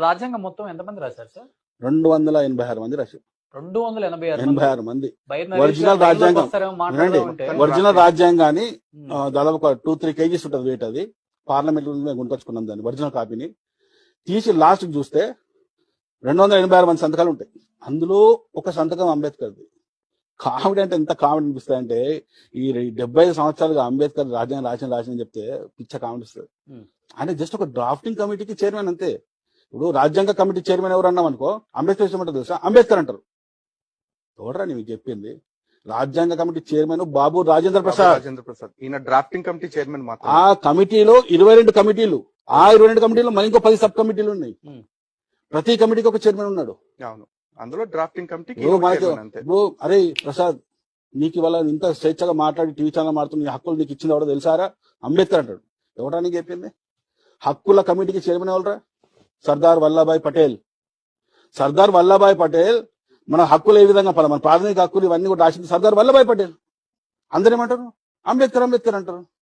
రాజ్యాంగం మొత్తం ఎంతమంది రాశారు సార్? 286 మంది రాశారు. 286 మంది. బయట ఒరిజినల్ నరేష్ రాజ్యాంగం వస్తారేమో వినండి. మాట్లాడుతూ ఉంటే. ఒరిజినల్ రాజ్యాంగాన్ని దాదాపు ఒక 2-3 కేజీస్ ఉంటుంది వెయిట్. అది పార్లమెంట్ గుంటొచ్చుకున్నాం దాన్ని ఒరిజినల్ కాపీని తీసి లాస్ట్ చూస్తే 286 మంది సంతకాలు ఉంటాయి. అందులో ఒక సంతకం అంబేద్కర్ది. కామెడీ అంటే ఎంత కామెడీ అనిపిస్తుంది ఈ 75 సంవత్సరాలుగా అంబేద్కర్ రాజ్యాంగం రాసిన చెప్తే పిచ్చ కామెడీ ఇస్తుంది. అంటే జస్ట్ ఒక డ్రాఫ్టింగ్ కమిటీకి చైర్మన్ అంతే. ఇప్పుడు రాజ్యాంగ కమిటీ చైర్మన్ ఎవరు అన్నాం అనుకో, అంబేద్కర్ ఇష్టమంటారు తెలుసా, అంబేద్కర్ అంటారు. ఎవడరా నీకు చెప్పింది? రాజ్యాంగ కమిటీ చైర్మన్ బాబు రాజేంద్ర ప్రసాద్. ఈయన డ్రాఫ్టింగ్ కమిటీ చైర్మన్ మాత్రం. ఆ కమిటీలో 22 కమిటీలు, ఆ 22 కమిటీలో మరి ఇంకో 10 సబ్ కమిటీలు ఉన్నాయి. ప్రతి కమిటీకి ఒక చైర్మన్ ఉన్నాడు. అవును, అందులో డ్రాఫ్టింగ్ కమిటీ. అరే ప్రసాద్, నీకు ఇవాళ ఇంత స్వేచ్ఛగా మాట్లాడి టీవీ ఛానల్ మారుతున్న హక్కులు నీకు ఇచ్చింది ఎవడో తెలుసారా? అంబేద్కర్ అంటాడు. ఎవడా నీకు చెప్పింది? హక్కుల కమిటీకి చైర్మన్ ఎవరా? సర్దార్ వల్లభాయ్ పటేల్. సర్దార్ వల్లభాయ్ పటేల్ మన హక్కులు ఏ విధంగా మన ప్రాథమిక హక్కులు ఇవన్నీ కూడా రాసింది సర్దార్ వల్లభాయ్ పటేల్. అందరేమంటారు? అంబేద్కర్ అంబేద్కర్ అంటారు.